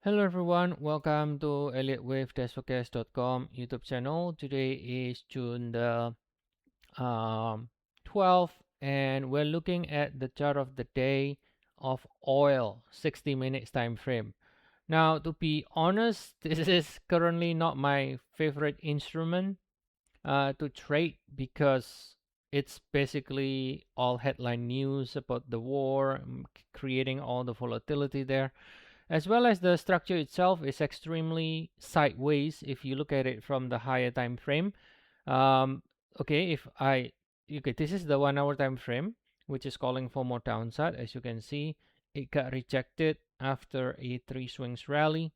Hello everyone, welcome to Elliottwave.com YouTube channel. Today is June the 12th, and we're looking at the chart of the day of oil, 60 minutes time frame. Now, to be honest, this is currently not my favorite instrument to trade because it's basically all headline news about the war, creating all the volatility there, as well as the structure itself is extremely sideways if you look at it from the higher time frame. um, okay, if I okay, this is the 1 hour time frame, which is calling for more downside. As you can see, it got rejected after a three swings rally,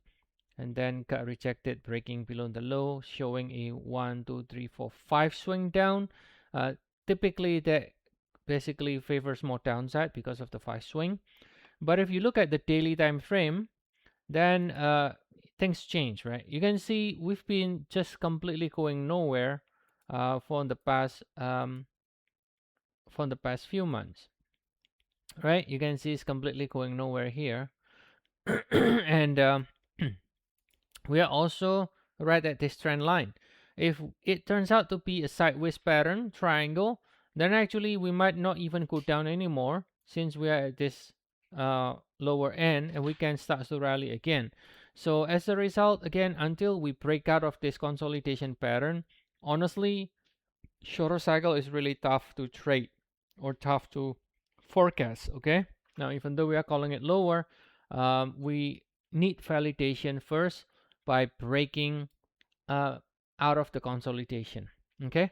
and then got rejected breaking below the low, showing a 1 2 3 4 5 swing down. uh, Typically that basically favors more downside because of the 5 swing. But if you look at the daily time frame, then things change, right? You can see we've been just completely going nowhere for the past few months, right? You can see it's completely going nowhere here. And we are also right at this trend line. If it turns out to be a sideways pattern triangle, then actually we might not even go down anymore, since we are at this lower end, and we can start to rally again. So as a result, again, until we break out of this consolidation pattern, honestly, shorter cycle is really tough to trade or tough to forecast. Okay, now even though we are calling it lower, we need validation first by breaking uh, out of the consolidation. Okay,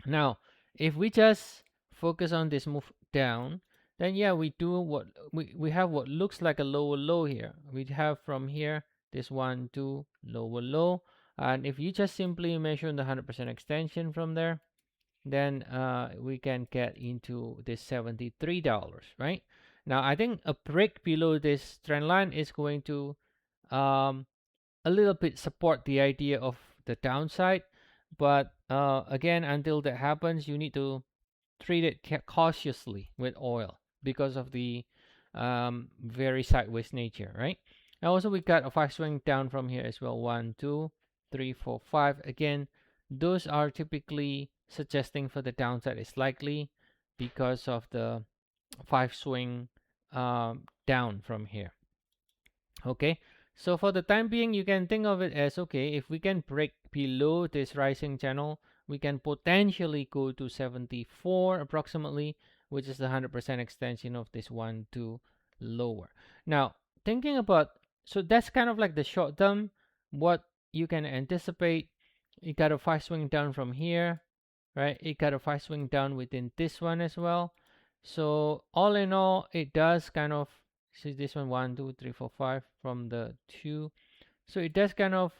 now if we just focus on this move down, then yeah, we have what looks like a lower low here. We have from here this 1 2 lower low, and if you just simply measure the 100% extension from there, then we can get into this $73, right? Now I think a break below this trend line is going to um, a little bit support the idea of the downside. But again, until that happens, you need to treat it cautiously with oil because of the very sideways nature, right? And also we got a 5 swing down from here as well. 1 2 3 4 5. Again, those are typically suggesting for the downside is likely because of the 5 swing down from here. Okay, so for the time being, you can think of it as, okay, if we can break below this rising channel, we can potentially go to 74 approximately, which is the 100% extension of this 1 2 lower. Now, thinking about, so that's kind of like the short term, what you can anticipate. It got a 5 swing down from here, right? It got a 5 swing down within this one as well. So all in all, it does kind of see this one 1 2 3 4 5 from the two. So it does kind of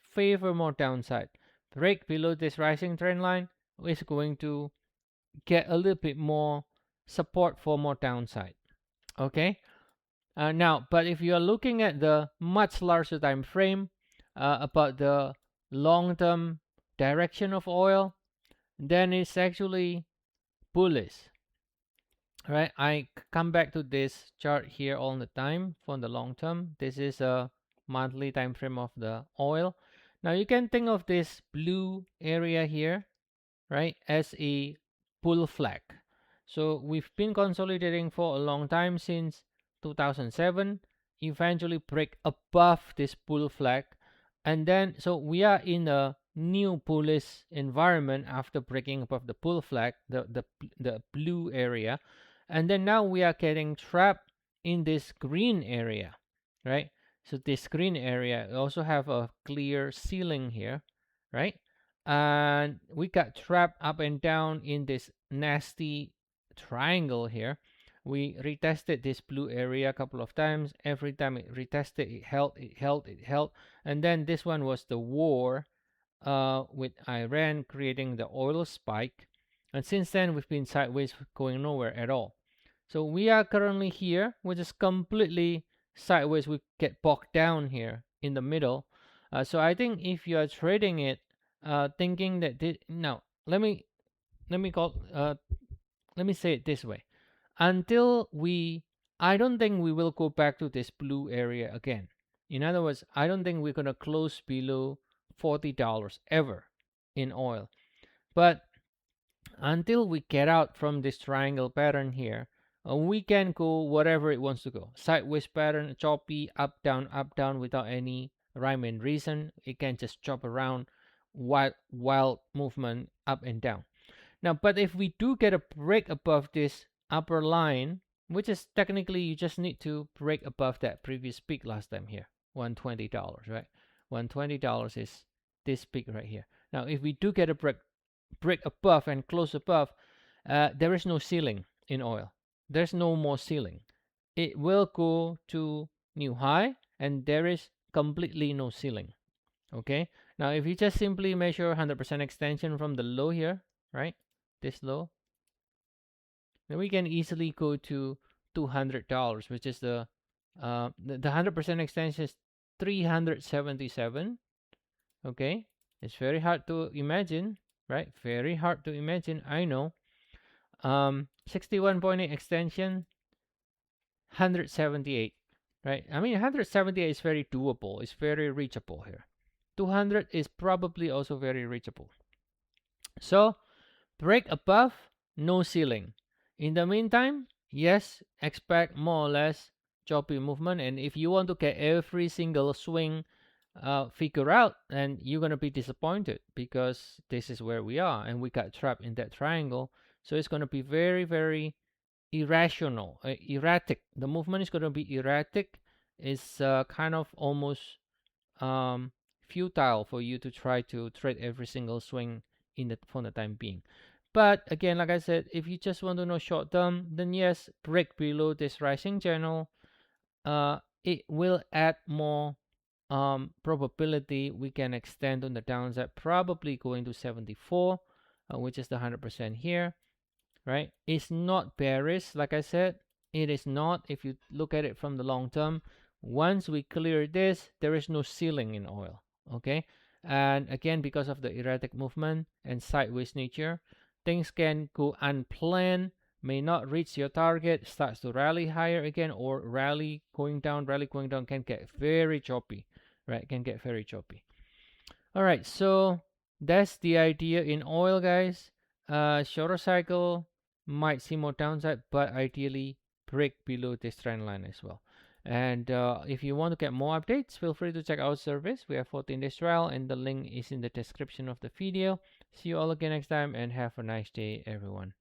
favor more downside. Break below this rising trend line is going to get a little bit more support for more downside. Okay. Now, but if you are looking at the much larger time frame about the long-term direction of oil, then it's actually bullish, right? I come back to this chart here all the time for the long term. This is a monthly time frame of the oil. Now you can think of this blue area here, right, as a bull flag. So we've been consolidating for a long time, since 2007, eventually break above this bull flag, and then so we are in a new bullish environment after breaking above the bull flag, the blue area, and then now we are getting trapped in this green area, right? So this green area also have a clear ceiling here, right? And we got trapped up and down in this nasty triangle here. We retested this blue area a couple of times. Every time it retested, it held, it held, it held. And then this one was the war with Iran creating the oil spike. And since then, we've been sideways, going nowhere at all. So we are currently here, which is completely sideways. We get bogged down here in the middle. So I think if you are trading it, thinking that now let me call let me say it this way. Until we, I don't think we will go back to this blue area again. In other words, I don't think we're going to close below $40 ever in oil. But until we get out from this triangle pattern here, we can go whatever it wants to go. Sideways pattern, choppy, up down without any rhyme and reason. It can just chop around, wild movement up and down. Now, but if we do get a break above this upper line, which is technically you just need to break above that previous peak last time here, $120, right? $120 is this peak right here. Now, if we do get a break above and close above, there is no ceiling in oil. There's no more ceiling. It will go to new high, and there is completely no ceiling. Okay. Now, if you just simply measure 100% extension from the low here, right? This low, then we can easily go to $200, which is the 100% extension is 377. Okay, it's very hard to imagine, right? Very hard to imagine, I know. 61.8 extension, 178, right? I mean, 178 is very doable. It's very reachable here. 200 is probably also very reachable. So break above, no ceiling. In the meantime, yes, expect more or less choppy movement. And if you want to get every single swing figure out, then you're going to be disappointed, because this is where we are and we got trapped in that triangle. So it's going to be very, very irrational, erratic. The movement is going to be erratic. It's kind of almost futile for you to try to trade every single swing for the time being. But again, like I said, if you just want to know short term, then yes, break below this rising channel. It will add more probability we can extend on the downside, probably going to 74, which is the 100% here, right? It's not bearish, like I said. It is not. If you look at it from the long term, once we clear this, there is no ceiling in oil. Okay, and again, because of the erratic movement and sideways nature, things can go unplanned, may not reach your target, starts to rally higher again, or rally going down can get very choppy, right? Can get very choppy. All right, so that's the idea in oil, guys. Shorter cycle might see more downside, but ideally break below this trend line as well. And if you want to get more updates, feel free to check our service. We have 14 days trial, and the link is in the description of the video. See you all again next time, and have a nice day, everyone.